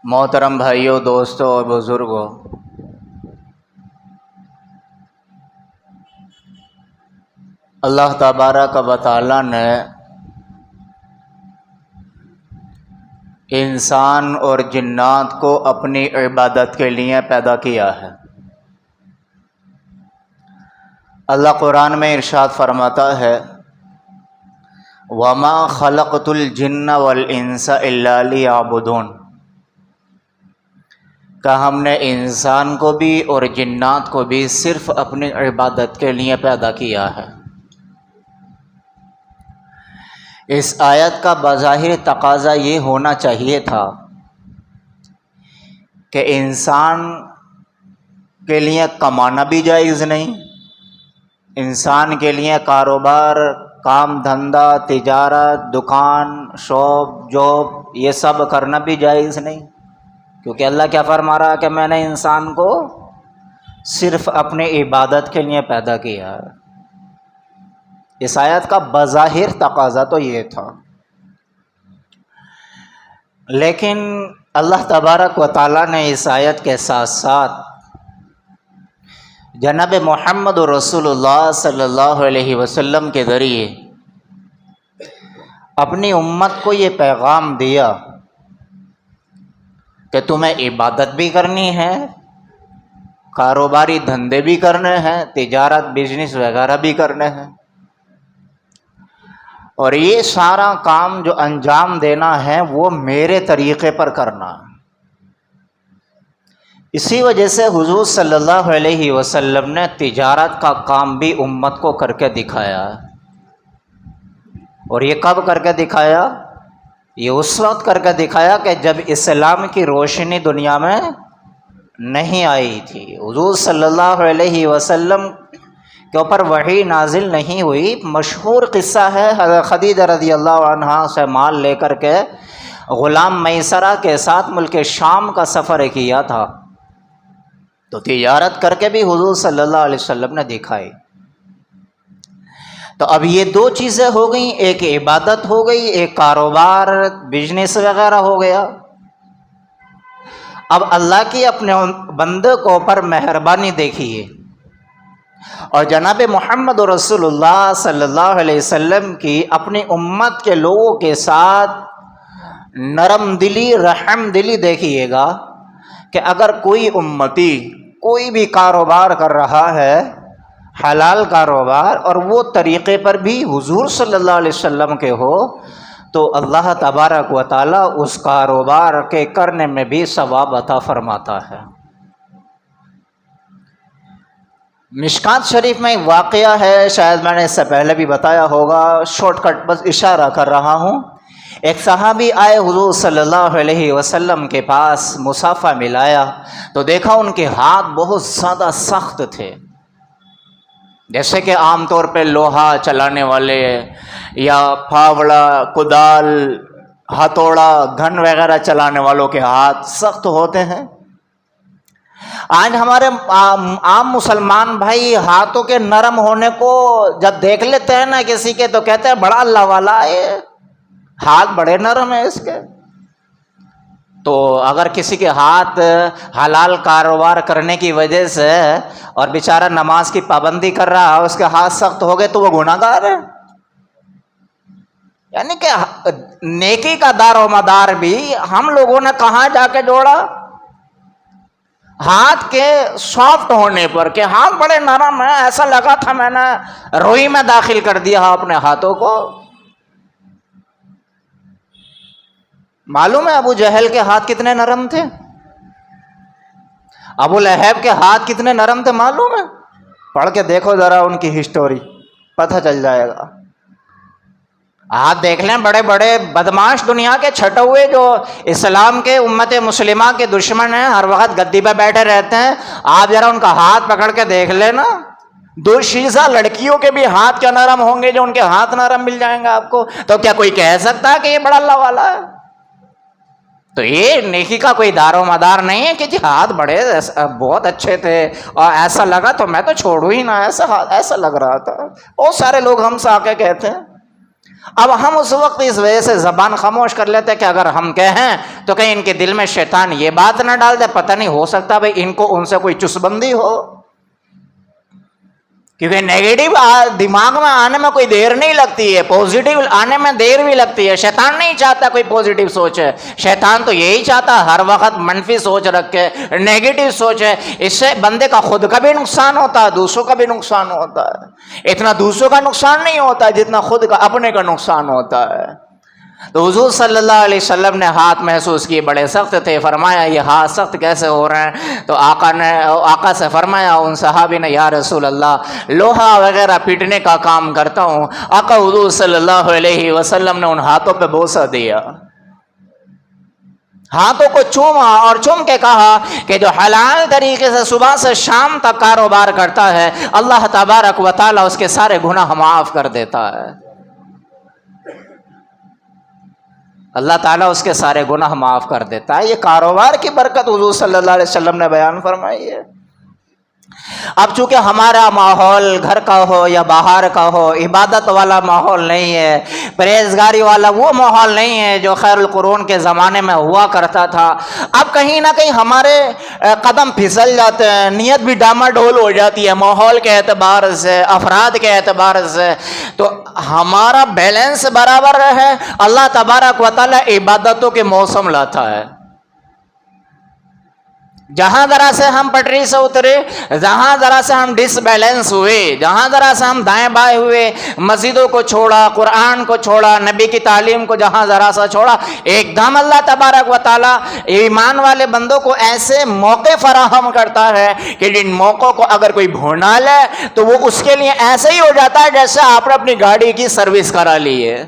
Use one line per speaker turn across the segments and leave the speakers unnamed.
محترم بھائیوں، دوستوں اور بزرگوں، اللہ تبارک و تعالیٰ نے انسان اور جنات کو اپنی عبادت کے لیے پیدا کیا ہے۔ اللہ قرآن میں ارشاد فرماتا ہے، وَمَا خَلَقْتُ الْجِنَّ وَالْإِنسَ إِلَّا لِيَعْبُدُونَ، کہ ہم نے انسان کو بھی اور جنات کو بھی صرف اپنی عبادت کے لیے پیدا کیا ہے۔ اس آیت کا بظاہر تقاضا یہ ہونا چاہیے تھا کہ انسان کے لیے کمانا بھی جائز نہیں، انسان کے لیے کاروبار، کام دھندا، تجارت، دکان، شاپ، جاب یہ سب کرنا بھی جائز نہیں، کیونکہ اللہ کیا فرما رہا ہے کہ میں نے انسان کو صرف اپنی عبادت کے لیے پیدا کیا ہے۔ اس آیت کا بظاہر تقاضا تو یہ تھا، لیکن اللہ تبارک و تعالیٰ نے اس آیت کے ساتھ ساتھ جناب محمد رسول اللہ صلی اللہ علیہ وسلم کے ذریعے اپنی امت کو یہ پیغام دیا کہ تمہیں عبادت بھی کرنی ہے، کاروباری دھندے بھی کرنے ہیں، تجارت بزنس وغیرہ بھی کرنے ہیں، اور یہ سارا کام جو انجام دینا ہے وہ میرے طریقے پر کرنا ہے۔ اسی وجہ سے حضور صلی اللہ علیہ وسلم نے تجارت کا کام بھی امت کو کر کے دکھایا ہے، اور یہ کب کر کے دکھایا؟ یہ اس وقت کر کے دکھایا کہ جب اسلام کی روشنی دنیا میں نہیں آئی تھی، حضور صلی اللہ علیہ وسلم کے اوپر وحی نازل نہیں ہوئی۔ مشہور قصہ ہے، حضرت خدیجہ رضی اللہ عنہا سے مال لے کر کے غلام میسرہ کے ساتھ ملک شام کا سفر کیا تھا، تو تجارت کر کے بھی حضور صلی اللہ علیہ وسلم نے دکھائی۔ تو اب یہ دو چیزیں ہو گئیں، ایک عبادت ہو گئی، ایک کاروبار بزنس وغیرہ ہو گیا۔ اب اللہ کی اپنے بندے کو اوپر مہربانی دیکھیے، اور جناب محمد رسول اللہ صلی اللہ علیہ وسلم کی اپنی امت کے لوگوں کے ساتھ نرم دلی، رحم دلی دیکھیے گا کہ اگر کوئی امتی کوئی بھی کاروبار کر رہا ہے، حلال کاروبار، اور وہ طریقے پر بھی حضور صلی اللہ علیہ وسلم کے ہو، تو اللہ تبارک و تعالیٰ اس کاروبار کے کرنے میں بھی ثواب عطا فرماتا ہے۔ مشکات شریف میں ایک واقعہ ہے، شاید میں نے اس سے پہلے بھی بتایا ہوگا، شارٹ کٹ بس اشارہ کر رہا ہوں۔ ایک صحابی آئے حضور صلی اللہ علیہ وسلم کے پاس، مصافحہ ملایا تو دیکھا ان کے ہاتھ بہت زیادہ سخت تھے، جیسے کہ عام طور پہ لوہا چلانے والے یا پھاوڑا، کدال، ہتھوڑا، گھن وغیرہ چلانے والوں کے ہاتھ سخت ہوتے ہیں۔ آج ہمارے عام مسلمان بھائی ہاتھوں کے نرم ہونے کو جب دیکھ لیتے ہیں نا کسی کے، تو کہتے ہیں بڑا اللہ والا ہے، ہاتھ بڑے نرم ہیں اس کے۔ تو اگر کسی کے ہاتھ حلال کاروبار کرنے کی وجہ سے اور بیچارہ نماز کی پابندی کر رہا ہے، اس کے ہاتھ سخت ہو گئے تو وہ گناہ گار ہے۔ یعنی کہ نیکی کا دار و مدار بھی ہم لوگوں نے کہاں جا کے جوڑا؟ ہاتھ کے سافٹ ہونے پر، کہ ہاتھ بڑے نرم ہیں، ایسا لگا تھا میں نے روئی میں داخل کر دیا اپنے ہاتھوں کو۔ معلوم ہے ابو جہل کے ہاتھ کتنے نرم تھے؟ ابو لہب کے ہاتھ کتنے نرم تھے معلوم ہے؟ پڑھ کے دیکھو ذرا ان کی ہسٹوری، پتہ چل جائے گا۔ ہاتھ دیکھ لیں، بڑے بڑے بدماش دنیا کے چھٹے ہوئے جو اسلام کے امت مسلمہ کے دشمن ہیں، ہر وقت گدی پہ بیٹھے رہتے ہیں، آپ ذرا ان کا ہاتھ پکڑ کے دیکھ لینا۔ دو شیزہ لڑکیوں کے بھی ہاتھ کیا نرم ہوں گے جو ان کے ہاتھ نرم مل جائیں گے آپ کو، تو کیا کوئی کہہ سکتا ہے کہ یہ بڑا اللہ والا ہے؟ تو یہ نیکی کا کوئی دار و مدار نہیں ہے کہ جی ہاتھ بڑے بہت اچھے تھے اور ایسا لگا تو میں تو چھوڑوں ہی نہ، ایسا لگ رہا تھا۔ بہت سارے لوگ ہم سے آ کے کہتے ہیں اب ہم اس وقت اس وجہ سے زبان خاموش کر لیتے کہ اگر ہم کہیں تو کہیں ان کے دل میں شیطان یہ بات نہ ڈال دے، پتہ نہیں ہو سکتا بھائی ان کو ان سے کوئی چسبندی ہو، کیونکہ نیگیٹو دماغ میں آنے میں کوئی دیر نہیں لگتی ہے، پوزیٹیو آنے میں دیر بھی لگتی ہے۔ شیطان نہیں چاہتا کوئی پوزیٹیو سوچے، شیطان تو یہی چاہتا ہر وقت منفی سوچ رکھے، نیگیٹو سوچے۔ اس سے بندے کا خود کا بھی نقصان ہوتا ہے، دوسروں کا بھی نقصان ہوتا ہے۔ اتنا دوسروں کا نقصان نہیں ہوتا جتنا خود کا اپنے کا نقصان ہوتا ہے۔ تو حضور صلی اللہ علیہ وسلم نے ہاتھ محسوس کیے، بڑے سخت تھے۔ فرمایا یہ ہاتھ سخت کیسے ہو رہے ہیں؟ تو آقا سے فرمایا، ان صحابی نے، یا رسول اللہ لوہا وغیرہ پیٹنے کا کام کرتا ہوں۔ آقا حضور صلی اللہ علیہ وسلم نے ان ہاتھوں پہ بوسہ دیا، ہاتھوں کو چوما اور چوم کے کہا کہ جو حلال طریقے سے صبح سے شام تک کاروبار کرتا ہے، اللہ تبارک و تعالیٰ اس کے سارے گناہ معاف کر دیتا ہے۔ اللہ تعالیٰ اس کے سارے گناہ معاف کر دیتا ہے۔ یہ کاروبار کی برکت حضور صلی اللہ علیہ وسلم نے بیان فرمائی ہے۔ اب چونکہ ہمارا ماحول گھر کا ہو یا باہر کا ہو عبادت والا ماحول نہیں ہے، پرہیزگاری والا وہ ماحول نہیں ہے جو خیر القرون کے زمانے میں ہوا کرتا تھا۔ اب کہیں نہ کہیں ہمارے قدم پھسل جاتے ہیں، نیت بھی ڈاما ڈول ہو جاتی ہے ماحول کے اعتبار سے، افراد کے اعتبار سے۔ تو ہمارا بیلنس برابر رہے، اللہ تبارک و تعالی عبادتوں کے موسم لاتا ہے۔ جہاں ذرا سے ہم پٹری سے اترے، جہاں ذرا سے ہم ڈس بیلنس ہوئے، جہاں ذرا سے ہم دائیں بائیں ہوئے، مسجدوں کو چھوڑا، قرآن کو چھوڑا، نبی کی تعلیم کو جہاں ذرا سا چھوڑا، ایک دم اللہ تبارک و تعالیٰ ایمان والے بندوں کو ایسے موقع فراہم کرتا ہے کہ جن موقعوں کو اگر کوئی بھونا لے تو وہ اس کے لیے ایسے ہی ہو جاتا ہے جیسے آپ نے اپنی گاڑی کی سروس کرا لی ہے،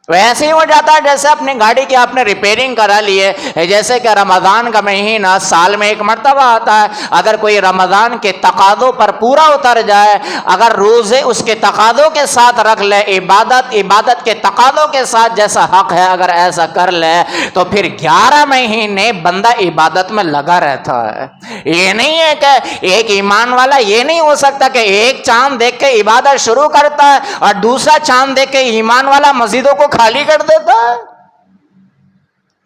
ویسے ہی ہو جاتا ہے جیسے اپنی گاڑی کی آپ نے ریپیئرنگ کرا لی ہے۔ جیسے کہ رمضان کا مہینہ سال میں ایک مرتبہ آتا ہے، اگر کوئی رمضان کے تقاضوں پر پورا اتر جائے، اگر روزے اس کے تقاضوں کے ساتھ رکھ لے، عبادت کے تقاضوں کے ساتھ جیسا حق ہے اگر ایسا کر لے، تو پھر 11 مہینے بندہ عبادت میں لگا رہتا ہے۔ یہ نہیں ہے کہ ایک ایمان والا یہ نہیں ہو سکتا کہ ایک چاند دیکھ کے عبادت شروع کرتا ہے اور دوسرا چاند دیکھ کے ایمان والا مسجدوں کو خالی کر دیتا ہے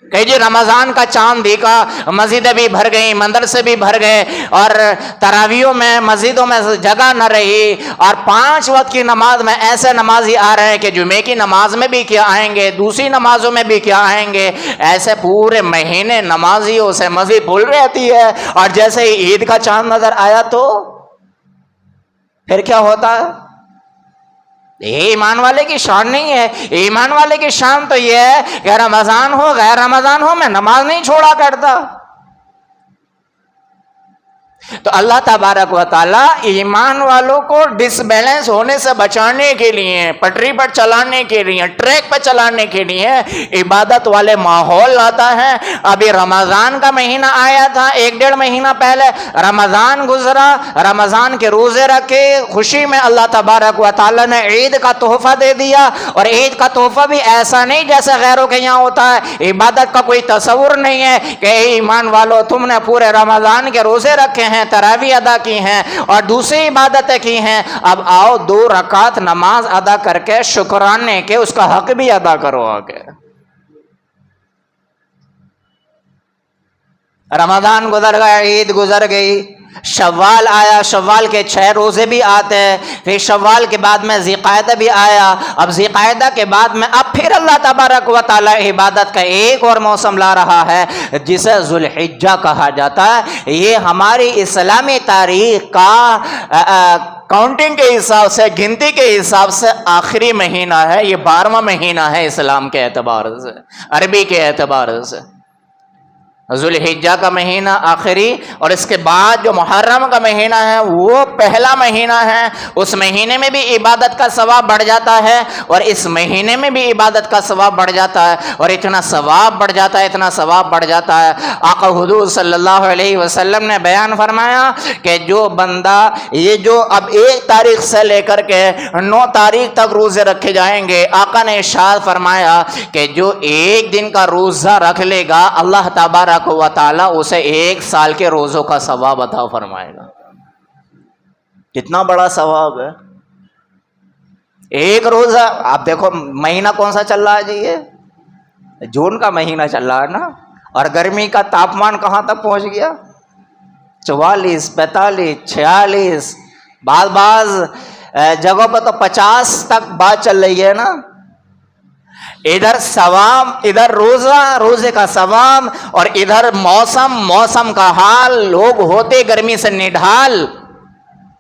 کہ جی رمضان کا چاند دیکھا، مسجدیں بھی بھر گئیں، مدرسے بھی بھر گئے، اور تراویحوں میں مسجدوں میں جگہ نہ رہی، اور 5 وقت کی نماز میں ایسے نمازی آ رہے ہیں کہ جمعے کی نماز میں بھی کیا آئیں گے، دوسری نمازوں میں بھی کیا آئیں گے، ایسے پورے مہینے نمازیوں سے مسجد بھول رہتی ہے، اور جیسے ہی عید کا چاند نظر آیا تو پھر کیا ہوتا ہے؟ یہ ایمان والے کی شان نہیں ہے۔ ایمان والے کی شان تو یہ ہے کہ رمضان ہو غیر رمضان ہو میں نماز نہیں چھوڑا کرتا۔ تو اللہ تبارک و تعالیٰ ایمان والوں کو ڈس بیلنس ہونے سے بچانے کے لیے، پٹری پر چلانے کے لیے، ٹریک پر چلانے کے لیے عبادت والے ماحول لاتا ہے۔ ابھی رمضان کا مہینہ آیا تھا، 1-1.5 مہینہ پہلے رمضان گزرا، رمضان کے روزے رکھے، خوشی میں اللہ تبارک و تعالیٰ نے عید کا تحفہ دے دیا، اور عید کا تحفہ بھی ایسا نہیں جیسے غیروں کے یہاں ہوتا ہے، عبادت کا کوئی تصور نہیں ہے کہ اے ایمان والو تم نے پورے رمضان کے روزے رکھے ہیں، تراویح ادا کی ہیں اور دوسری عبادتیں کی ہیں، اب آؤ 2 رکعت نماز ادا کر کے شکرانے کے اس کا حق بھی ادا کرو آگے۔ رمضان گزر گیا، عید گزر گئی، شوال آیا، شوال کے 6 روزے بھی آتے ہیں، پھر شوال کے بعد میں ذی قعدہ بھی آیا، اب ذی قعدہ کے بعد میں اب پھر اللہ تبارک و تعالی عبادت کا ایک اور موسم لا رہا ہے جسے ذو الحجہ کہا جاتا ہے۔ یہ ہماری اسلامی تاریخ کا کاؤنٹنگ کے حساب سے، گنتی کے حساب سے آخری مہینہ ہے، یہ 12واں مہینہ ہے اسلام کے اعتبار سے، عربی کے اعتبار سے۔ ذو الحجہ کا مہینہ آخری، اور اس کے بعد جو محرم کا مہینہ ہے وہ پہلا مہینہ ہے، اس مہینے میں بھی عبادت کا ثواب بڑھ جاتا ہے، اور اس مہینے میں بھی عبادت کا ثواب بڑھ جاتا ہے، اور اتنا ثواب بڑھ جاتا ہے، اتنا ثواب بڑھ جاتا ہے۔ آقا حضور صلی اللہ علیہ وسلم نے بیان فرمایا کہ جو بندہ یہ جو اب 1 تاریخ سے لے کر کے 9 تاریخ تک روزے رکھے جائیں گے، آقا نے ارشاد فرمایا کہ جو 1 دن کا روزہ رکھ لے گا اللہ تبارک و تعالی اسے 1 سال کے روزوں کا ثواب عطا فرمائے گا۔ کتنا بڑا ثواب ہے، ایک روزہ. آپ دیکھو مہینہ کون سا چل رہا ہے جی؟ یہ جون کا مہینہ چل رہا ہے نا, اور گرمی کا تاپمان کہاں تک پہنچ گیا؟ 44 45 46, بعض جگہوں پہ تو 50 تک بات چل رہی ہے نا. ادھر ثواب, ادھر روزے کا ثواب, اور ادھر موسم کا حال, لوگ ہوتے گرمی سے نڈھال.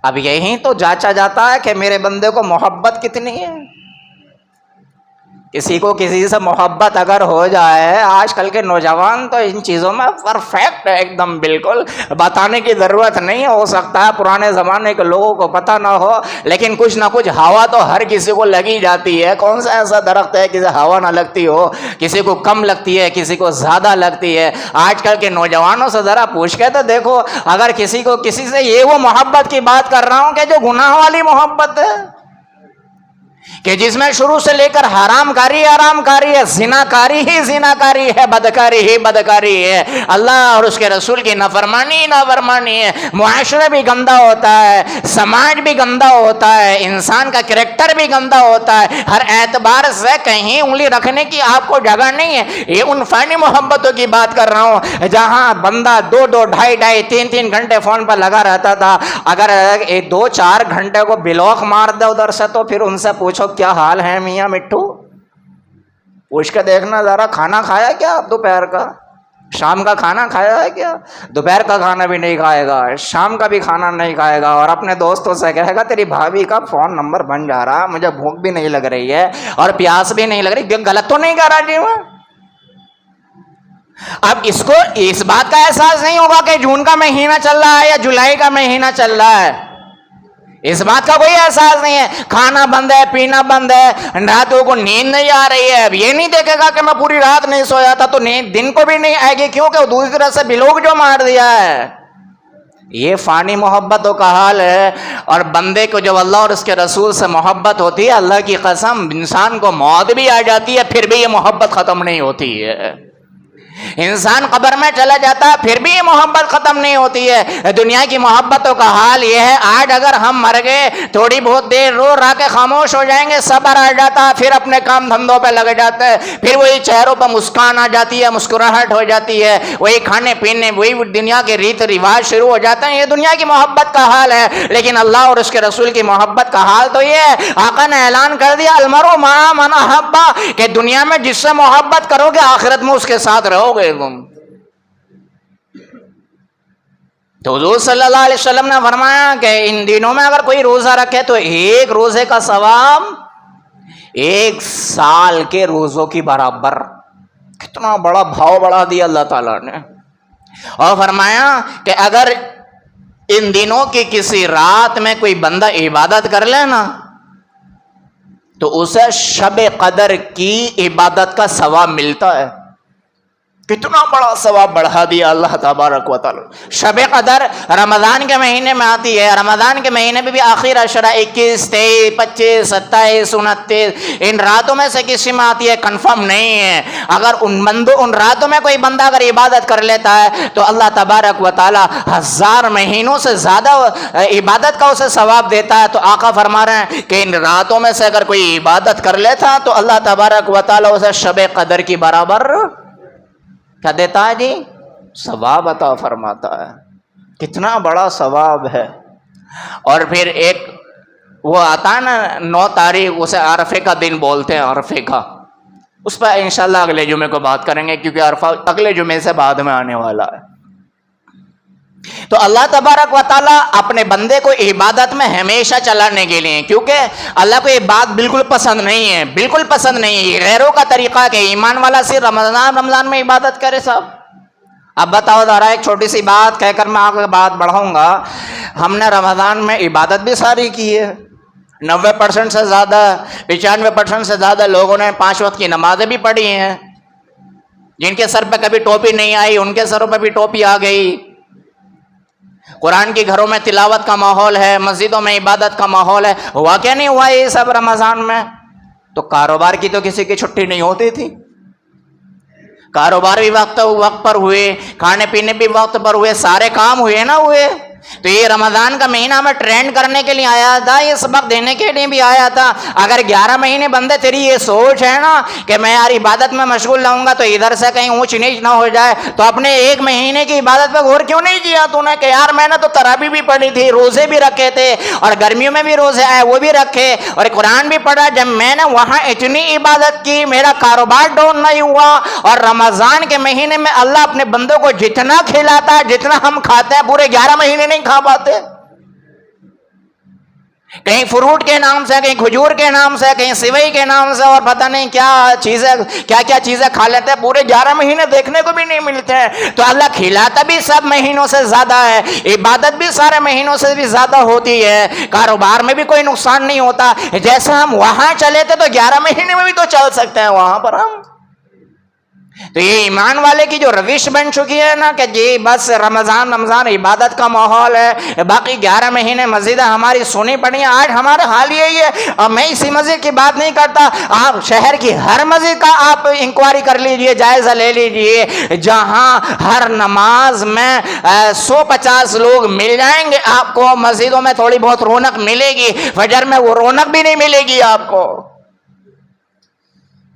اب یہی تو جانچا جاتا ہے کہ میرے بندے کو محبت کتنی ہے. کسی کو کسی سے محبت اگر ہو جائے, آج کل کے نوجوان تو ان چیزوں میں پرفیکٹ ہے ایک دم, بالکل بتانے کی ضرورت نہیں. ہو سکتا ہے پرانے زمانے کے لوگوں کو پتہ نہ ہو, لیکن کچھ نہ کچھ ہوا تو ہر کسی کو لگی جاتی ہے. کون سا ایسا درخت ہے کسی ہوا نہ لگتی ہو؟ کسی کو کم لگتی ہے, کسی کو زیادہ لگتی ہے. آج کل کے نوجوانوں سے ذرا پوچھ کے تو دیکھو, اگر کسی کو کسی سے یہ وہ محبت کی بات کر رہا ہوں کہ جو گناہ والی محبت ہے, کہ جس میں شروع سے لے کر حرام کاری ہے, زنا کاری ہے, بدکاری ہی بدکاری ہے, اللہ اور اس کے رسول کی نافرمانی ہے, معاشرہ بھی گندا ہوتا ہے, سماج بھی گندا ہوتا ہے, انسان کا کریکٹر بھی گندا ہوتا ہے. ہر اعتبار سے کہیں انگلی رکھنے کی آپ کو جگہ نہیں ہے. یہ ان فانی محبتوں کی بات کر رہا ہوں جہاں بندہ 2 2 2.5 3 گھنٹے فون پر لگا رہتا تھا. اگر 2 4 گھنٹے کو بلوک مار دے ادھر سے, تو پھر ان سے پوچھو کیا حال ہے میاں مٹھو, پوچھ کے دیکھنا ذرا, کھانا کھایا کیا دوپہر کا؟ شام کا کھانا کھایا ہے کیا؟ دوپہر کا کھانا بھی نہیں کھائے گا, شام کا بھی کھانا نہیں کھائے گا, اور اپنے دوستوں سے کہے گا تیری بھابھی کا فون نمبر بن جا رہا, مجھے بھوک بھی نہیں لگ رہی ہے اور پیاس بھی نہیں لگ رہی. غلط تو نہیں کر رہا جی وہ؟ اب اس کو اس بات کا احساس نہیں ہوگا کہ جون کا مہینہ چل رہا ہے یا جولائی کا مہینہ چل رہا ہے, اس بات کا کوئی احساس نہیں ہے. کھانا بند ہے, پینا بند ہے, راتوں کو نیند نہیں آ رہی ہے. اب یہ نہیں دیکھے گا کہ میں پوری رات نہیں سویا تھا, تو نیند دن کو بھی نہیں آئے گی, کیونکہ دوسری طرح سے بلوک جو مار دیا ہے. یہ فانی محبتوں کا حال ہے. اور بندے کو جب اللہ اور اس کے رسول سے محبت ہوتی ہے, اللہ کی قسم انسان کو موت بھی آ جاتی ہے, پھر بھی یہ محبت ختم نہیں ہوتی ہے. انسان قبر میں چلا جاتا ہے, پھر بھی یہ محبت ختم نہیں ہوتی ہے. دنیا کی محبتوں کا حال یہ ہے, آج اگر ہم مر گئے, تھوڑی بہت دیر رو را کے خاموش ہو جائیں گے, صبر آ جاتا ہے, پھر اپنے کام دھندوں پہ لگ جاتے ہیں, پھر وہی چہروں پہ مسکان آ جاتی ہے, مسکراہٹ ہو جاتی ہے, وہی کھانے پینے, وہی دنیا کے ریت رواج شروع ہو جاتے ہیں. یہ دنیا کی محبت کا حال ہے. لیکن اللہ اور اس کے رسول کی محبت کا حال تو یہ ہے, آقا نے اعلان کر دیا المرء مع من احب, کہ دنیا میں جس سے محبت کرو گے آخرت میں اس کے ساتھ رہو گے تم. تو حضور صلی اللہ علیہ وسلم نے فرمایا کہ ان دنوں میں اگر کوئی روزہ رکھے تو ایک روزے کا ثواب 1 سال کے روزوں کی برابر. کتنا بڑا بھاؤ بڑھا دیا اللہ تعالیٰ نے. اور فرمایا کہ اگر ان دنوں کی کسی رات میں کوئی بندہ عبادت کر لے نا, تو اسے شب قدر کی عبادت کا ثواب ملتا ہے. کتنا بڑا ثواب بڑھا دیا اللہ تبارک و تعالی. شب قدر رمضان کے مہینے میں آتی ہے. رمضان کے مہینے میں بھی آخر عشرہ 21 23 25 27 29 ان راتوں میں سے کسی میں آتی ہے, کنفرم نہیں ہے. اگر ان راتوں میں کوئی بندہ اگر عبادت کر لیتا ہے تو اللہ تبارک و تعالی 1000 مہینوں سے زیادہ عبادت کا اسے ثواب دیتا ہے. تو آقا فرما رہے ہیں کہ ان راتوں میں سے اگر کوئی عبادت کر لیتا تو اللہ تبارک و تعالی اسے شب قدر کی برابر کیا دیتا ہے جی؟ ثواب عطا فرماتا ہے. کتنا بڑا ثواب ہے. اور پھر ایک وہ آتا ہے نا 9 تاریخ, اسے عرفے کا دن بولتے ہیں, عرفے کا. اس پر انشاءاللہ اگلے جمعے کو بات کریں گے, کیونکہ عرفہ اگلے جمعے سے بعد میں آنے والا ہے. تو اللہ تبارک و تعالیٰ اپنے بندے کو عبادت میں ہمیشہ چلانے کے لیے, کیونکہ اللہ کو یہ بات بالکل پسند نہیں ہے, بالکل پسند نہیں ہے. یہ غیروں کا طریقہ کہ ایمان والا صرف رمضان میں عبادت کرے. صاحب اب بتاؤ ذرا, ایک چھوٹی سی بات کہہ کر میں آگے بات بڑھاؤں گا. ہم نے رمضان میں عبادت بھی ساری کی ہے. 90% سے زیادہ 95% سے زیادہ لوگوں نے 5 وقت کی نمازیں بھی پڑھی ہیں. جن کے سر پہ کبھی ٹوپی نہیں آئی ان کے سروں پہ بھی ٹوپی آ گئی. قرآن کی گھروں میں تلاوت کا ماحول ہے, مسجدوں میں عبادت کا ماحول ہے. ہوا کیا نہیں ہوا یہ سب رمضان میں؟ تو کاروبار کی تو کسی کی چھٹی نہیں ہوتی تھی. کاروبار بھی وقت پر ہوئے, کھانے پینے بھی وقت پر ہوئے, سارے کام ہوئے نا ہوئے. تو یہ رمضان کا مہینہ میں ٹرینڈ کرنے کے لیے آیا تھا, یہ سبق دینے کے لیے بھی آیا تھا. اگر 11 مہینے بندے تیری یہ سوچ ہے نا کہ میں یار عبادت میں مشغول رہوں گا تو ادھر سے کہیں اونچ نیچ نہ ہو جائے, تو اپنے 1 مہینے کی عبادت پہ غور کیوں نہیں کیا تو نے کہ یار میں نے تو تراویح بھی پڑھی تھی, روزے بھی رکھے تھے, اور گرمیوں میں بھی روزے آئے وہ بھی رکھے, اور قرآن بھی پڑھا. جب میں نے وہاں اتنی عبادت کی, میرا کاروبار ڈاؤن نہیں ہوا, اور رمضان کے مہینے میں اللہ اپنے بندوں کو جتنا کھلاتا ہے جتنا ہم کھاتے ہیں پورے 11 مہینے نہیں کھا پاتے. کہیں فروٹ کے نام سے, کہیں کھجور کے نام سے, کہیں سیوئی کے نام سے, اور پتہ نہیں کیا چیزیں کیا چیزیں کھا لیتے ہیں, پورے 11 مہینے دیکھنے کو بھی نہیں ملتے ہیں. تو اللہ کھلاتا بھی سب مہینوں سے زیادہ ہے, عبادت بھی سارے مہینوں سے بھی زیادہ ہوتی ہے, کاروبار میں بھی کوئی نقصان نہیں ہوتا. جیسے ہم وہاں چلے تھے تو 11 مہینے میں بھی تو چل سکتے ہیں وہاں پر ہم. تو یہ ایمان والے کی جو روش بن چکی ہے نا کہ جی بس رمضان عبادت کا ماحول ہے, باقی 11 مہینے مسجدیں ہماری سونی پڑی ہیں. آج ہمارا حال یہی ہے, اور میں اسی مسجد کی بات نہیں کرتا, آپ شہر کی ہر مسجد کا آپ انکوائری کر لیجئے, جائزہ لے لیجئے, جہاں ہر نماز میں 150 لوگ مل جائیں گے آپ کو, مسجدوں میں تھوڑی بہت رونق ملے گی, فجر میں وہ رونق بھی نہیں ملے گی آپ کو.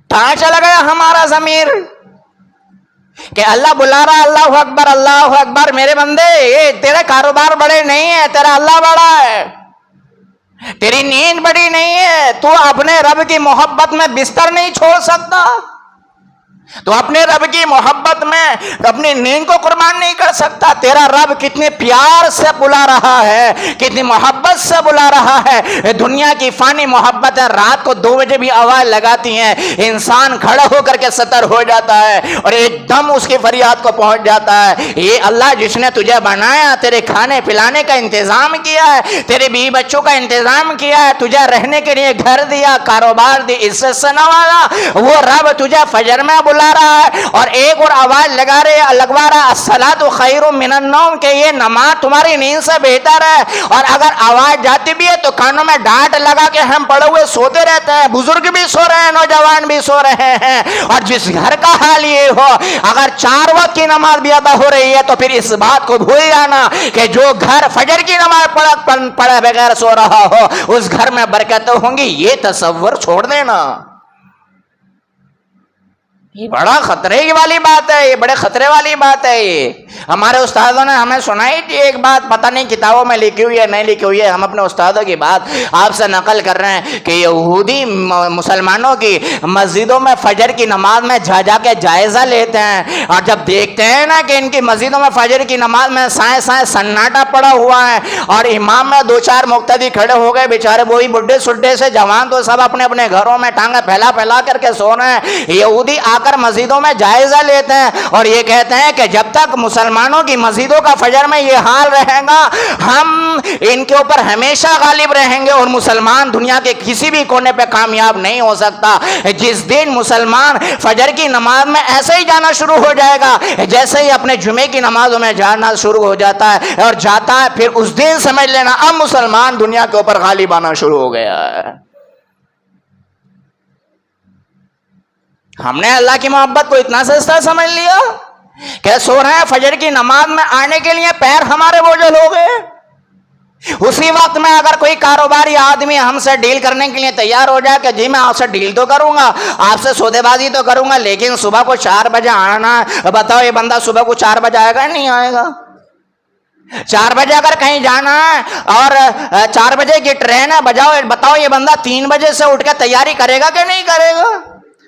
کہاں چلا گیا ہمارا ضمیر کہ اللہ بلا رہا, اللہ اکبر اللہ اکبر. میرے بندے یہ تیرے کاروبار بڑے نہیں ہے, تیرا اللہ بڑا ہے, تیری نیند بڑی نہیں ہے, تو اپنے رب کی محبت میں بستر نہیں چھوڑ سکتا, تو اپنے رب کی محبت میں اپنی نیند کو قربان نہیں کر سکتا. تیرا رب کتنے پیار سے بلا رہا ہے, کتنی محبت سے بلا رہا ہے. دنیا کی فانی محبت ہے, رات کو 2 بجے بھی آواز لگاتی ہیں, انسان کھڑا ہو کر کے سطر ہو جاتا ہے اور ایک دم اس کی فریاد کو پہنچ جاتا ہے. یہ اللہ جس نے تجھے بنایا, تیرے کھانے پلانے کا انتظام کیا ہے, تیرے بیوی بچوں کا انتظام کیا ہے, تجھے رہنے کے لیے گھر دیا, کاروبار دی, عزت سے نوازا, وہ رب تجھے فجر میں بلا رہا ہے اور ایک اور آواز لگوا رہا ہے الصلاۃ خیر من النوم, کہ یہ نماز تمہاری نیند سے بہتر ہے. اور اگر آواز جاتی بھی ہے تو کانوں میں ڈانٹ لگا کے ہم پڑے ہوئے سوتے رہتے ہیں, بزرگ بھی سو رہے ہیں, نوجوان بھی سو رہے ہیں. اور جس گھر کا حال یہ ہو, اگر 4 وقت کی نماز بھی ادا ہو رہی ہے تو پھر اس بات کو بھول جانا کہ جو گھر فجر کی نماز پڑھے بغیر سو رہا ہو اس گھر میں برکتیں ہوں گی. یہ تصور چھوڑ دینا, یہ بڑا خطرے والی بات ہے, یہ بڑے خطرے والی بات ہے. یہ ہمارے استادوں نے ہمیں سنائی تھی ایک بات, پتہ نہیں کتابوں میں لکھی ہوئی ہے نہیں لکھی ہوئی ہے, ہم اپنے استادوں کی بات آپ سے نقل کر رہے ہیں کہ یہودی مسلمانوں کی مسجدوں میں فجر کی نماز میں جا کے جائزہ لیتے ہیں, اور جب دیکھتے ہیں نا کہ ان کی مسجدوں میں فجر کی نماز میں سائیں سناٹا پڑا ہوا ہے, اور امام میں 2-4 مقتدی کھڑے ہو گئے بیچارے, وہی بڈھے سڈھے سے جوان تو سب اپنے اپنے گھروں میں ٹانگیں پھیلا کر کے سو رہے ہیں. یہودی آ کر مسجدوں میں جائزہ لیتے ہیں اور یہ کہتے ہیں کہ جب تک مسلمانوں کی مسجدوں کا فجر میں یہ حال رہے گا ہم ان کے اوپر ہمیشہ غالب رہیں گے, اور مسلمان دنیا کے کسی بھی کونے پہ کامیاب نہیں ہو سکتا. جس دن مسلمان فجر کی نماز میں ایسے ہی جانا شروع ہو جائے گا جیسے ہی اپنے جمعے کی نمازوں میں جانا شروع ہو جاتا ہے اور جاتا ہے, پھر اس دن سمجھ لینا اب مسلمان دنیا کے اوپر غالب آنا شروع ہو گیا ہے. ہم نے اللہ کی محبت کو اتنا سستا سمجھ لیا کہ سو رہے ہیں فجر کی نماز میں آنے کے لیے پیر ہمارے بوجھل ہو گئے. اسی وقت میں اگر کوئی کاروباری آدمی ہم سے ڈیل کرنے کے لیے تیار ہو جائے کہ جی میں آپ سے ڈیل تو کروں گا, آپ سے سودے بازی تو کروں گا, لیکن صبح کو 4 بجے آنا ہے, بتاؤ یہ بندہ صبح کو 4 بجے آئے گا نہیں آئے گا؟ 4 بجے اگر کہیں جانا ہے اور 4 بجے کی ٹرین ہے, بتاؤ یہ بندہ 3 بجے سے اٹھ کے تیاری کرے گا کہ نہیں کرے گا؟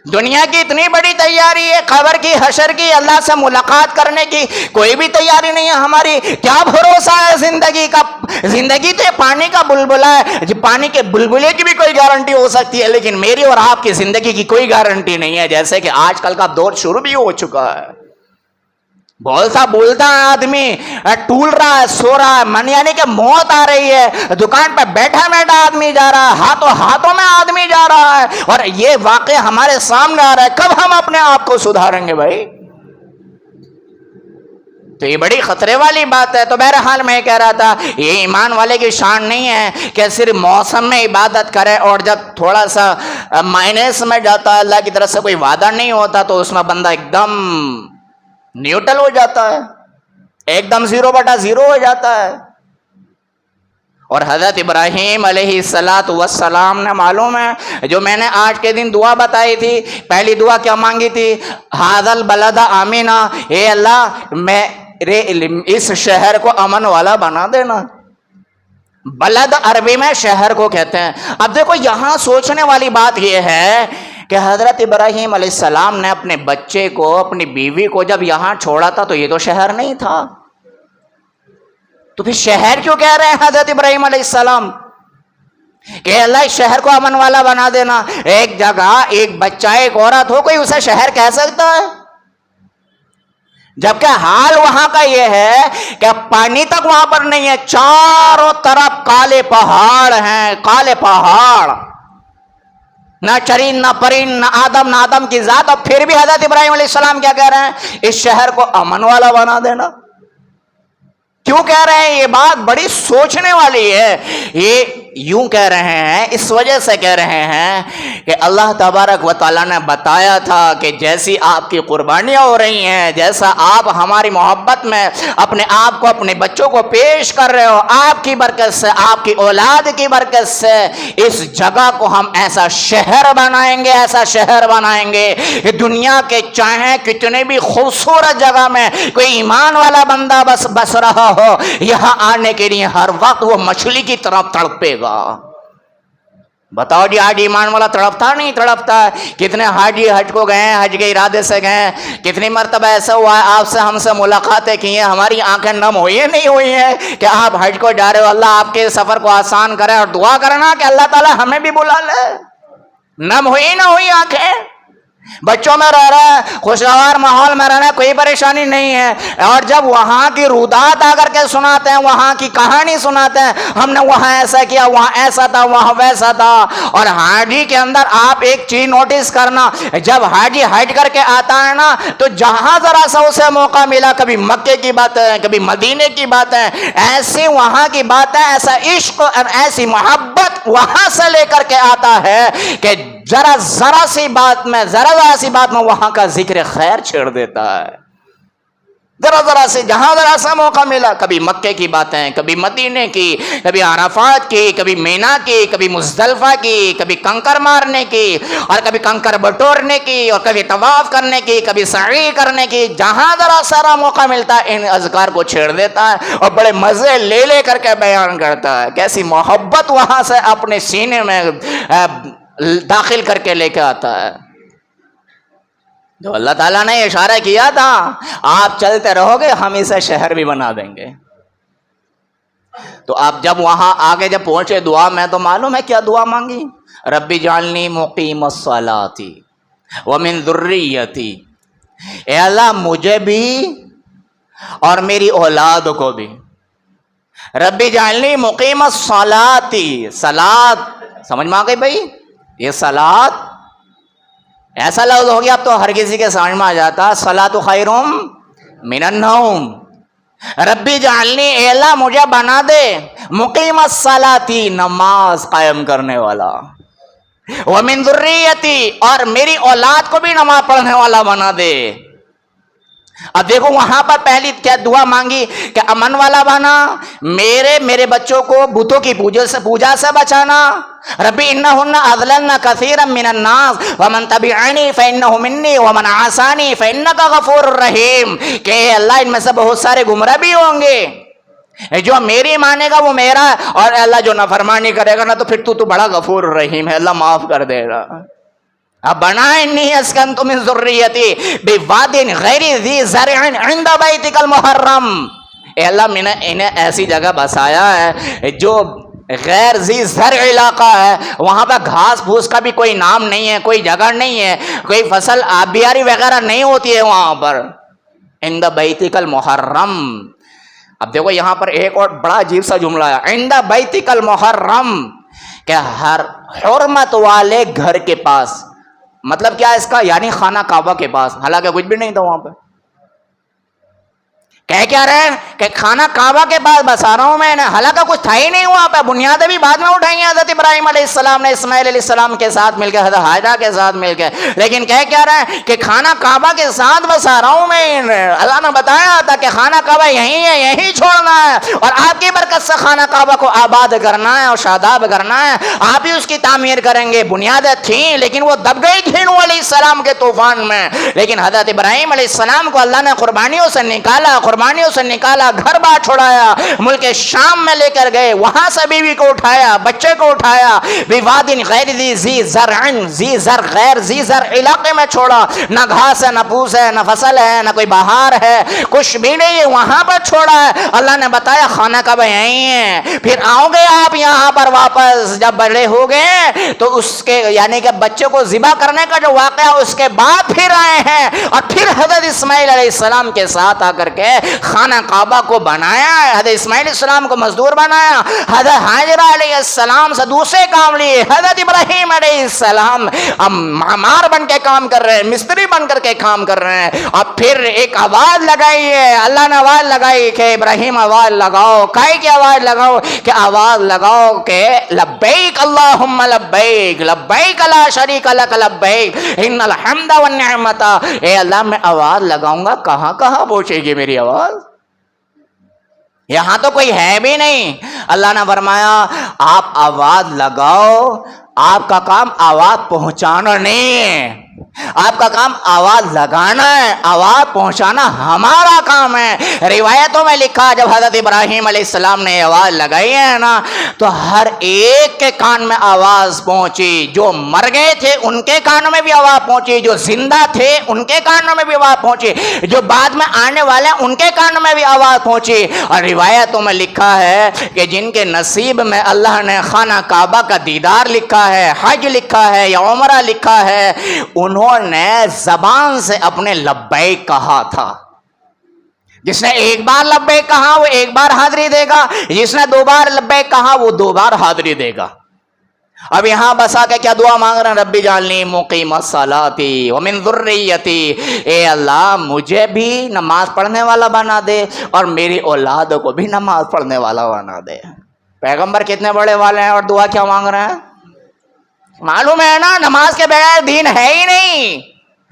دنیا کی اتنی بڑی تیاری ہے, قبر کی, حشر کی, اللہ سے ملاقات کرنے کی کوئی بھی تیاری نہیں ہے ہماری. کیا بھروسہ ہے زندگی کا؟ زندگی تو پانی کا بلبلا ہے, پانی کے بلبلے کی بھی کوئی گارنٹی ہو سکتی ہے, لیکن میری اور آپ کی زندگی کی کوئی گارنٹی نہیں ہے. جیسے کہ آج کل کا دور شروع بھی ہو چکا ہے, بولتا آدمی ٹول رہا ہے, سو رہا ہے, من یعنی کہ موت آ رہی ہے, دکان پہ بیٹھا آدمی جا رہا ہے, ہاتھوں میں آدمی جا رہا ہے, اور یہ واقعہ ہمارے سامنے آ رہا ہے. کب ہم اپنے آپ کو سدھاریں گے بھائی؟ تو یہ بڑی خطرے والی بات ہے. تو بہرحال میں کہہ رہا تھا یہ ایمان والے کی شان نہیں ہے کہ صرف موسم میں عبادت کرے اور جب تھوڑا سا مائنس میں جاتا ہے, اللہ کی طرف سے کوئی وعدہ نہیں ہوتا تو اس میں بندہ ایک دم نیوٹرل ہو جاتا ہے, ایک دم 0/0 ہو جاتا ہے. اور حضرت ابراہیم علیہ الصلاۃ والسلام نے معلوم ہے جو میں نے آج کے دن دعا بتائی تھی، پہلی دعا کیا مانگی تھی؟ ھذا البلد آمنا، اے اللہ میرے اس شہر کو امن والا بنا دینا۔ بلد عربی میں شہر کو کہتے ہیں۔ اب دیکھو یہاں سوچنے والی بات یہ ہے کہ حضرت ابراہیم علیہ السلام نے اپنے بچے کو، اپنی بیوی کو جب یہاں چھوڑا تھا تو یہ تو شہر نہیں تھا، تو پھر شہر کیوں کہہ رہے ہیں حضرت ابراہیم علیہ السلام کہ اللہ اس شہر کو امن والا بنا دینا؟ ایک جگہ ایک بچہ ایک عورت ہو، کوئی اسے شہر کہہ سکتا ہے؟ جبکہ حال وہاں کا یہ ہے کہ پانی تک وہاں پر نہیں ہے، چاروں طرف کالے پہاڑ ہیں، کالے پہاڑ، نہ چرین نہ پرین نہ آدم کی ذات، اور پھر بھی حضرت ابراہیم علیہ السلام کیا کہہ رہے ہیں؟ اس شہر کو امن والا بنا دینا۔ کیوں کہہ رہے ہیں؟ یہ بات بڑی سوچنے والی ہے۔ یہ یوں کہہ رہے ہیں، اس وجہ سے کہہ رہے ہیں کہ اللہ تبارک و تعالیٰ نے بتایا تھا کہ جیسی آپ کی قربانیاں ہو رہی ہیں، جیسا آپ ہماری محبت میں اپنے آپ کو، اپنے بچوں کو پیش کر رہے ہو، آپ کی برکت سے، آپ کی اولاد کی برکت سے اس جگہ کو ہم ایسا شہر بنائیں گے، ایسا شہر بنائیں گے کہ دنیا کے چاہے کتنے بھی خوبصورت جگہ میں کوئی ایمان والا بندہ بس رہا ہو، یہاں آنے کے لیے ہر وقت وہ مچھلی کی طرح تڑپے گا۔ بتاؤ جی، آج ایمان والا تڑپتا نہیں تڑپتا؟ کتنے حاجی حج کو گئے، حج کے ارادے سے گئے، کتنی مرتبہ ایسا ہوا ہے آپ سے ہم سے ملاقاتیں کی ہیں، ہماری آنکھیں نم ہوئی ہیں نہیں ہوئی ہیں کہ آپ حج کو جا رہے ہو، اللہ آپ کے سفر کو آسان کرے، اور دعا کرنا کہ اللہ تعالی ہمیں بھی بلا لے۔ نم ہوئی نہ ہوئی آنکھیں؟ بچوں میں رہ رہا ہے، خوشگوار ماحول میں رہنا، کوئی پریشانی نہیں ہے، اور جب وہاں کی رودات آ کر کے سناتے ہیں، وہاں کی کہانی سناتے ہیں، ہم نے وہاں ایسا کیا، وہاں ایسا تھا، وہاں ویسا تھا۔ اور حاجی کے اندر آپ ایک چیز نوٹس کرنا، جب حاجی حج کر کے آتا ہے نا تو جہاں ذرا سا اسے موقع ملا، کبھی مکے کی باتیں، کبھی مدینے کی باتیں، ایسی وہاں کی باتیں، ایسا عشق اور ایسی محبت وہاں سے لے کر کے آتا ہے کہ ذرا سی بات میں وہاں کا ذکر خیر چھیڑ دیتا ہے۔ ذرا سے جہاں ذرا سا موقع ملا، کبھی مکے کی باتیں، کبھی مدینے کی، کبھی عرفات کی، کبھی مینا کی، کبھی مزدلفہ کی، کبھی کنکر مارنے کی، اور کبھی کنکر بٹورنے کی، اور کبھی طواف کرنے کی، کبھی سعی کرنے کی، جہاں ذرا سارا موقع ملتا ہے ان اذکار کو چھیڑ دیتا ہے اور بڑے مزے لے کر کے بیان کرتا ہے۔ کیسی محبت وہاں سے اپنے سینے میں داخل کر کے لے کے آتا ہے۔ جو اللہ تعالیٰ نے اشارہ کیا تھا آپ چلتے رہو گے ہم اسے شہر بھی بنا دیں گے۔ تو آپ جب وہاں آگے جب پہنچے دعا میں، تو معلوم ہے کیا دعا مانگی؟ ربی جعلنی مقیم الصلاۃ ومن ذریتی، اے اللہ مجھے بھی اور میری اولاد کو بھی۔ ربی جعلنی مقیم الصلاۃ، صلاۃ سمجھ میں آ گئی بھائی؟ یہ صلاۃ ایسا لفظ ہو گیا اب تو ہر کسی کے سمجھ میں آ جاتا، صلاۃ خیر من النوم۔ ربی جعلنی، اے اللہ مجھے بنا دے مقیم الصلاۃ، نماز قائم کرنے والا، ومن ذریتی، اور میری اولاد کو بھی نماز پڑھنے والا بنا دے۔ اب دیکھو وہاں پر پہلی کیا دعا مانگی کہ امن والا بنا، میرے بچوں کو بتوں کی پوجا سے بچانا۔ ربی انہن اضللن کثیرا من الناس ومن تبعنی فانہ منی ومن عصانی فانک غفور رحیم، کہ اے اللہ ان میں سے بہت سارے گمراہ بھی ہوں گے، جو میری مانے گا وہ میرا، اور اے اللہ جو نافرمانی کرے گا نا تو پھر تو بڑا غفور رحیم ہے، اللہ معاف کر دے گا۔ اب بنا انی اسکنت من ذریتی بواد غیر ذی زرع عند بیتک المحرم، اے اللہ میں نے انہیں ایسی جگہ بسایا ہے جو غیر ذی زرع علاقہ ہے، وہاں پہ گھاس پھوس کا بھی کوئی نام نہیں ہے، کوئی جگہ نہیں ہے، کوئی فصل آبیاری وغیرہ نہیں ہوتی ہے وہاں پر، عند بیتک المحرم۔ اب دیکھو یہاں پر ایک اور بڑا عجیب سا جملہ ہے، عند بیتک المحرم، کہ ہر حرمت والے گھر کے پاس، مطلب کیا اس کا؟ یعنی خانہ کعبہ کے پاس، حالانکہ کچھ بھی نہیں تھا وہاں پہ، کہہ کیا رہے ہیں کہ کھانا کعبہ کے پاس بسا رہا ہوں میں، حالانکہ کچھ تھا ہی نہیں وہاں پہ، بنیادیں بھی بعد میں اٹھائی ہیں حضرت ابراہیم علیہ السلام نے اسماعیل علیہ السلام کے ساتھ مل کے، حضرت ہاجرہ کے ساتھ مل کے، لیکن کہہ کیا رہے ہیں کہ کھانا کعبہ کے ساتھ بسا رہا ہوں میں۔ اللہ نے بتایا تھا کہ کھانا کعبہ یہیں ہے، یہیں چھوڑنا ہے، اور آپ کی برکت سے خانہ کعبہ کو آباد کرنا ہے اور شاداب کرنا ہے، آپ ہی اس کی تعمیر کریں گے۔ بنیادیں تھیں لیکن وہ دب گئی تھی نوح علیہ السلام کے طوفان میں، لیکن حضرت ابراہیم علیہ السلام کو اللہ نے قربانیوں سے نکالا، قربانیوں سے نکالا، گھر بار چھوڑایا، ملک شام میں لے کر گئے، وہاں سے بیوی کو اٹھایا، بچے کو اٹھایا، بوادٍ غیر ذی زرع، ذی زر غیر ذی زر علاقے میں چھوڑا، نہ گھاس ہے، نہ پھوس ہے، نہ فصل ہے، نہ کوئی بہار ہے، کچھ بھی نہیں ہے، وہاں پر چھوڑا ہے۔ اللہ نے بتایا خانہ کعبہ یہیں ہے، پھر آؤ گے آپ یہاں پر واپس، جب بڑے ہو گئے تو اس کے یعنی کہ بچے کو ذبح کرنے کا جو واقعہ اس کے بعد پھر آئے ہیں، اور پھر حضرت اسماعیل علیہ السلام کے ساتھ آ کر کے خانہ کعبہ کو بنایا ہے۔ حضرت اسماعیل علیہ السلام کو مزدور بنایا، حضرت ہاجرہ علیہ السلام سے دوسرے کام لیے، حضرت ابراہیم علیہ السلام معمار بن کے کام کر رہے ہیں، مستری بن کر کے کام کر رہے ہیں، اور پھر ایک آواز لگائی ہے، اللہ نے آواز لگائی کہ ابراہیم آواز لگاؤ، کائی کی آواز لگاؤ کہ آواز لگاؤ کہ لبیک اللہم لبیک، لبیک لا شریک لک لبیک ان الحمد والنعمت۔ اے اللہ میں آواز لگاؤں گا، کہاں کہاں پہنچے گی میری آواز؟ یہاں تو کوئی ہے بھی نہیں۔ اللہ نے فرمایا آپ آواز لگاؤ، آپ کا کام آواز پہنچانا نہیں ہے، آپ کا کام آواز لگانا ہے، آواز پہنچانا ہمارا کام ہے۔ روایتوں میں لکھا جب حضرت ابراہیم علیہ السلام نے آواز لگائی ہے نا تو ہر ایک کے کان میں آواز پہنچی، جو مر گئے تھے ان کے کانوں میں بھی آواز پہنچی، جو زندہ تھے ان کے کانوں میں بھی آواز پہنچی، جو بعد میں آنے والے ان کے کانوں میں بھی آواز پہنچی۔ اور روایتوں میں لکھا ہے کہ جن کے نصیب میں اللہ نے خانہ کعبہ کا دیدار لکھا ہے، حج لکھا ہے یا عمرہ لکھا ہے، انہوں نے زبان سے اپنے لبیک کہا تھا۔ جس نے ایک بار لبیک کہا وہ ایک بار حاضری دے گا، جس نے دو بار لبیک کہا وہ دو بار حاضری دے گا۔ اب یہاں بسا کے کیا دعا مانگ رہے ہیں؟ ربی جعلنی مقیم الصلاۃ ومن ذریتی، اے اللہ مجھے بھی نماز پڑھنے والا بنا دے اور میری اولاد کو بھی نماز پڑھنے والا بنا دے۔ پیغمبر کتنے بڑے والے ہیں اور دعا کیا مانگ رہے ہیں؟ معلوم ہے نا نماز کے بغیر دین ہے ہی نہیں۔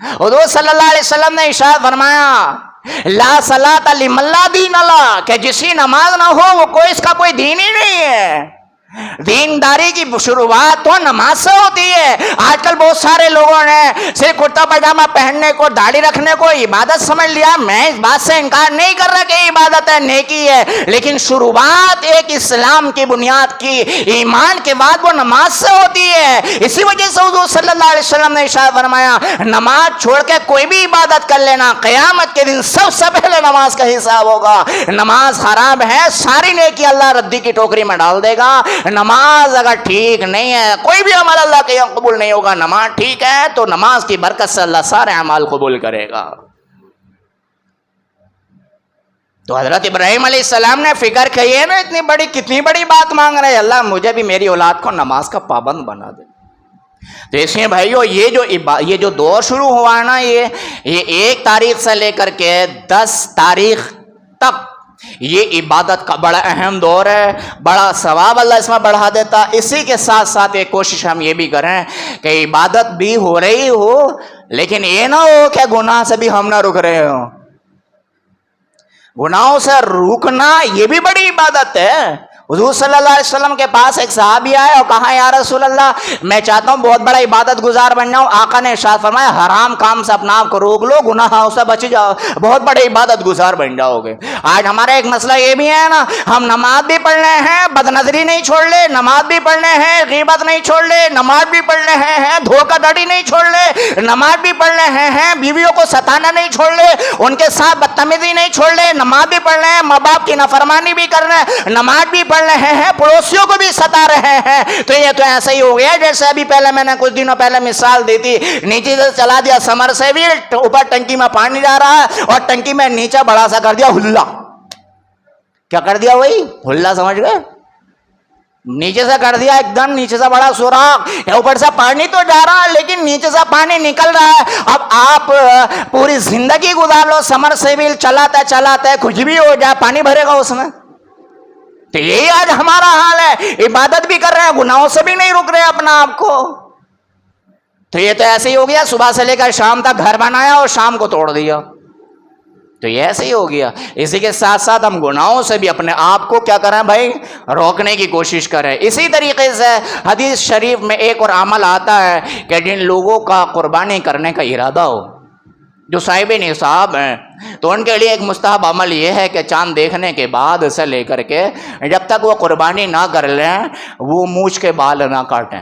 حضور صلی اللہ علیہ وسلم نے ارشاد فرمایا لا صلاۃ لمن لا دین لا، کہ جس کی نماز نہ ہو وہ کوئی اس کا کوئی دین ہی نہیں ہے۔ دینداری کی شروعات تو نماز سے ہوتی ہے۔ آج کل بہت سارے لوگوں نے صرف کرتا پاجامہ پہننے کو، داڑھی رکھنے کو عبادت سمجھ لیا۔ میں اس بات سے انکار نہیں کر رہا کہ عبادت ہے، نیکی ہے، لیکن شروعات ایک اسلام کی بنیاد کی ایمان کے بعد وہ نماز سے ہوتی ہے۔ اسی وجہ سے حضور صلی اللہ علیہ وسلم نے ارشاد فرمایا نماز چھوڑ کے کوئی بھی عبادت کر لینا، قیامت کے دن سب سے پہلے نماز کا حساب ہوگا۔ نماز خراب ہے، ساری نیکی اللہ ردی کی ٹوکری میں ڈال دے گا۔ نماز اگر ٹھیک نہیں ہے کوئی بھی عمل اللہ کے یہاں قبول نہیں ہوگا۔ نماز ٹھیک ہے تو نماز کی برکت سے اللہ سارے اعمال قبول کرے گا۔ تو حضرت ابراہیم علیہ السلام نے فکر کی ہے نا، اتنی بڑی کتنی بڑی بات مانگ رہے ہیں، اللہ مجھے بھی میری اولاد کو نماز کا پابند بنا دے۔ تو اس لیے بھائیو یہ جو دور شروع ہوا ہے نا، یہ 1 تاریخ سے لے کر کے 10 تاریخ تک یہ عبادت کا بڑا اہم دور ہے، بڑا ثواب اللہ اس میں بڑھا دیتا۔ اسی کے ساتھ ساتھ ایک کوشش ہم یہ بھی کریں کہ عبادت بھی ہو رہی ہو لیکن یہ نہ ہو کہ گناہ سے بھی ہم نہ رک رہے ہوں۔ گناہوں سے روکنا یہ بھی بڑی عبادت ہے۔ حضور صلی اللہ علیہ وسلم کے پاس ایک صحابی آئے اور کہا یا رسول اللہ میں چاہتا ہوں بہت بڑا عبادت گزار بن جاؤں۔ آقا نے ارشاد فرمایا حرام کام سے اپنا آپ کو روک لو، گناہوں سے بچ جاؤ، بہت بڑے عبادت گزار بن جاؤ گے۔ آج ہمارا ایک مسئلہ یہ بھی ہے نا، ہم نماز بھی پڑھنے ہیں، بد نظری نہیں چھوڑ لے، نماز بھی پڑھنے ہیں، غیبت نہیں چھوڑ لے، نماز بھی پڑھنے ہیں، دھوکہ دھڑی نہیں چھوڑ لے، نماز بھی پڑھنے ہیں، بیویوں کو ستانا نہیں چھوڑ لے، ان کے ساتھ بدتمیزی نہیں چھوڑ لے، نماز بھی پڑھ رہے ہیں، ماں باپ کی نافرمانی بھی کر رہے ہیں، نماز بھی پڑھ رہے ہیں، پڑوسیوں کو بھی ستا رہے ہیں۔ تو یہ تو ایسا ہی ہو گیا جیسے ابھی پہلے میں نے کچھ دنوں پہلے مثال دی تھی، نیچے سے چلا دیا سمر سے بھی، اوپر ٹنکی میں پانی جا رہا ہے اور ٹنکی میں نیچے بڑا سا کر دیا ہلا۔ کیا کر دیا؟ وہی ہلا، سمجھ گئے؟ نیچے سے کر دیا ایک دم نیچے سے بڑا سوراخ، اوپر سے پانی تو جا رہا ہے لیکن نیچے سے پانی نکل رہا ہے. اب آپ پوری زندگی گزار لو سمر سیبل چلاتے چلاتے، کچھ بھی ہو جائے پانی بھرے گا اس میں. تو یہی آج ہمارا حال ہے، عبادت بھی کر رہے ہیں، گناہوں سے بھی نہیں رک رہے اپنا آپ کو. تو یہ تو ایسے ہی ہو گیا، صبح سے لے کر شام تک گھر بنایا اور شام کو توڑ دیا. تو یہ ایسے ہی ہو گیا. اسی کے ساتھ ساتھ ہم گناہوں سے بھی اپنے آپ کو کیا کریں بھائی، روکنے کی کوشش کریں. اسی طریقے سے حدیث شریف میں ایک اور عمل آتا ہے کہ جن لوگوں کا قربانی کرنے کا ارادہ ہو، جو صاحب نصاب ہیں، تو ان کے لیے ایک مستحب عمل یہ ہے کہ چاند دیکھنے کے بعد سے لے کر کے جب تک وہ قربانی نہ کر لیں، وہ مونچھ کے بال نہ کاٹیں،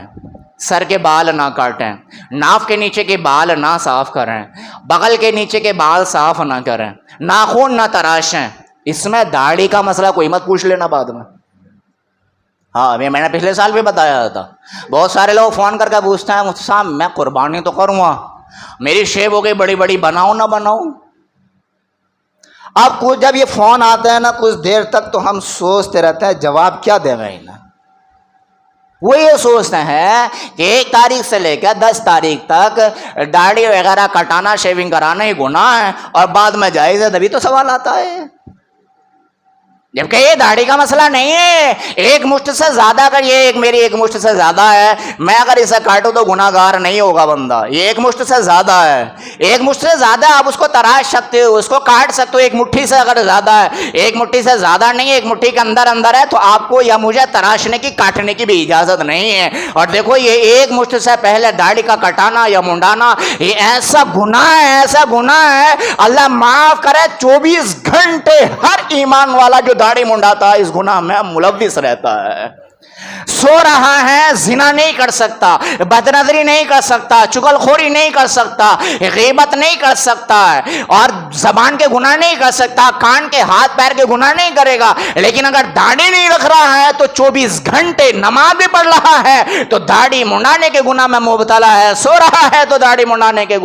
سر کے بال نہ کاٹیں، ناف کے نیچے کے بال نہ صاف کریں، بغل کے نیچے کے بال صاف نہ کریں، ناخن نہ تراشیں. اس میں داڑھی کا مسئلہ کوئی مت پوچھ لینا بعد میں. ہاں میں نے پچھلے سال بھی بتایا تھا. بہت سارے لوگ فون کر کے پوچھتے ہیں مفتی صاحب میں قربانی تو کروں گا، میری شیب ہو گئی بڑی بڑی، بناؤں نہ بناؤں. اب جب یہ فون آتے ہیں نا کچھ دیر تک تو ہم سوچتے رہتے ہیں جواب کیا دیں گے انہیں. وہ یہ سوچتے ہیں کہ 1 تاریخ سے لے کر 10 تاریخ تک داڑھی وغیرہ کٹانا، شیونگ کرانا ہی گناہ ہے، اور بعد میں جائز ہے. تبھی تو سوال آتا ہے. جبکہ یہ داڑھی کا مسئلہ نہیں ہے. ایک مشت سے زیادہ، اگر یہ میری ایک مشت سے زیادہ ہے، میں اگر اسے کاٹوں تو گناہ گار نہیں ہوگا بندہ. یہ ایک مشت سے زیادہ ہے، ایک مشت سے زیادہ آپ اس کو تراش سکتے ہو، اس کو کاٹ سکتے ہو. ایک مٹھی سے اگر زیادہ ہے، ایک مٹھی سے زیادہ نہیں، ایک مٹھی کے اندر اندر ہے، تو آپ کو یا مجھے تراشنے کی، کاٹنے کی بھی اجازت نہیں ہے. اور دیکھو یہ ایک مشت سے پہلے داڑھی کا کٹانا یا منڈانا، یہ ایسا گناہ ہے، ایسا گناہ ہے، اللہ معاف کرے. 24 گھنٹے ہر ایمان والا جو داڑھی منڈاتا ہے اس گناہ میں ملوث رہتا ہے. سو رہا ہے، زنا نہیں کر سکتا، بدنظری نہیں کر سکتا، چغل خوری نہیں کر سکتا، غیبت نہیں کر سکتا ہے، اور زبان کے گناہ نہیں کر سکتا، کان کے ہاتھ پیر کے گناہ نہیں کرے گا. لیکن اگر داڑھی نہیں رکھ رہا ہے تو 24 گھنٹے نماز بھی پڑھ رہا ہے تو داڑھی منڈانے کے گناہ میں مبتلا ہے. سو رہا ہے تو داڑھی منڈانے کے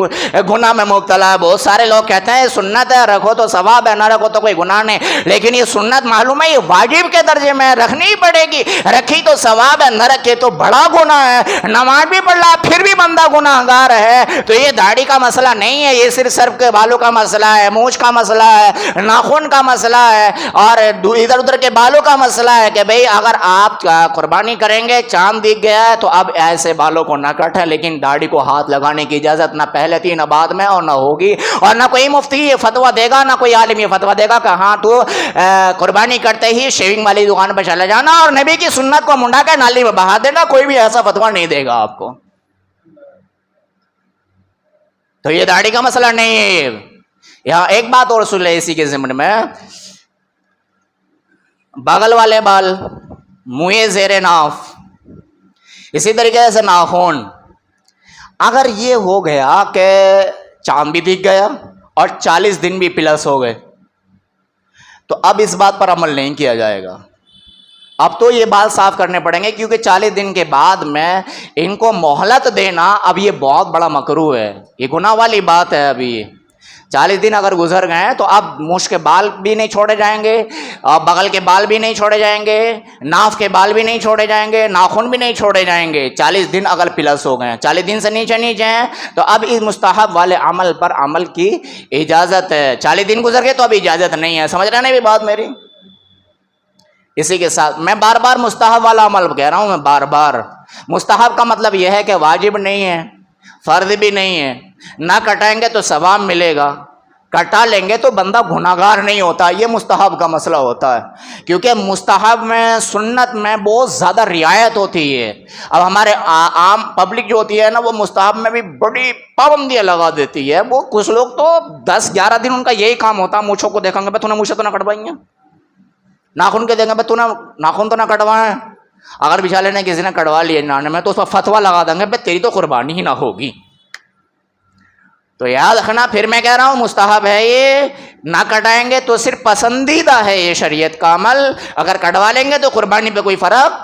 گناہ میں مبتلا ہے. بہت سارے لوگ کہتے ہیں سنت ہے، رکھو تو ثواب ہے، نہ رکھو تو کوئی گناہ نہیں. لیکن یہ سنت معلوم ہے، یہ واجب کے درجے میں رکھنی ہی پڑے گی. رکھی تو ثواب ہے، نہ رکھے تو بڑا گناہ ہے. نماز بھی پڑھ رہا ہے پھر بھی بندہ گناہ گار ہے. تو یہ داڑھی کا مسئلہ نہیں ہے، یہ صرف سر کے بالوں کا مسئلہ ہے، مونچھ کا مسئلہ ہے، ناخن کا مسئلہ ہے، اور ادھر ادھر کے بالوں کا مسئلہ ہے. کہ بھئی اگر آپ قربانی کریں گے، چاند دکھ گیا ہے، تو اب ایسے بالوں کو نہ کاٹیں، لیکن داڑھی کو ہاتھ لگانے کی اجازت نہ پہلے تھی، نہ بعد میں، اور نہ ہوگی. اور نہ کوئی مفتی یہ فتویٰ دے گا، نہ کوئی عالم یہ فتویٰ دے گا کہ ہاں تو قربانی کرتے ہی شیونگ والی دکان پہ چلے جانا اور نبی کی سنت کو منڈا کے نالی میں بہا دینا. کوئی بھی ایسا فتویٰ نہیں دے گا آپ کو. تو یہ داڑھی کا مسئلہ نہیں ہے. یہاں ایک بات اور سن لے اسی کے ضمن میں، بغل والے بال، منہ زیر ناف، اسی طریقے سے ناخن، اگر یہ ہو گیا کہ چاند بھی دکھ گیا اور 40 دن بھی پلس ہو گئے، تو اب اس بات پر عمل نہیں کیا جائے گا. اب تو یہ بال صاف کرنے پڑیں گے، کیونکہ 40 دن کے بعد میں ان کو مہلت دینا اب یہ بہت بڑا مکروہ ہے، یہ گناہ والی بات ہے. ابھی 40 دن اگر گزر گئے ہیں تو اب مونچھ کے بال بھی نہیں چھوڑے جائیں گے، اور بغل کے بال بھی نہیں چھوڑے جائیں گے، ناف کے بال بھی نہیں چھوڑے جائیں گے، ناخن بھی نہیں چھوڑے جائیں گے. 40 دن اگر پلس ہو گئے ہیں، 40 دن سے نیچے ہیں، تو اب اس مستحب والے عمل پر عمل کی اجازت ہے. 40 دن گزر گئے تو اب اجازت نہیں ہے. سمجھ رہے نا بھی بات میری؟ اسی کے ساتھ میں بار بار مستحب والا عمل کہہ رہا ہوں. میں بار بار مستحب کا مطلب یہ ہے کہ واجب نہیں ہے، فرض بھی نہیں ہے. نہ کٹائیں گے تو ثواب ملے گا، کٹا لیں گے تو بندہ گناہگار نہیں ہوتا. یہ مستحب کا مسئلہ ہوتا ہے، کیونکہ مستحب میں، سنت میں بہت زیادہ رعایت ہوتی ہے. اب ہمارے عام پبلک جو ہوتی ہے نا، وہ مستحب میں بھی بڑی پابندیاں لگا دیتی ہے. وہ کچھ لوگ تو 10-11 دن ان کا یہی کام ہوتا ہے، مونچھوں کو دیکھیں گے بھائی تو نے مونچھیں تو نہ کٹوائیں گے، ناخن کے دیکھیں گے تو نے ناخن تو نہ کٹوائیں. اگر بیچارے نے کسی نے کٹوا لیے نانے میں تو اس پر فتویٰ لگا دیں گے بھائی تیری تو قربانی ہی نہ ہوگی. تو یاد رکھنا، پھر میں کہہ رہا ہوں مستحب ہے، یہ نہ کٹائیں گے تو صرف پسندیدہ ہے یہ شریعت کا عمل. اگر کٹوا لیں گے تو قربانی پہ کوئی فرق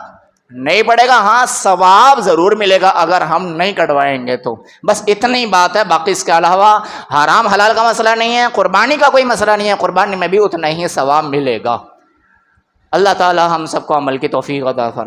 نہیں پڑے گا. ہاں ثواب ضرور ملے گا اگر ہم نہیں کٹوائیں گے تو. بس اتنی بات ہے، باقی اس کے علاوہ حرام حلال کا مسئلہ نہیں ہے، قربانی کا کوئی مسئلہ نہیں ہے. قربانی میں بھی اتنا ہی ثواب ملے گا. اللہ تعالی ہم سب کو عمل کی توفیق عطا فرمائے.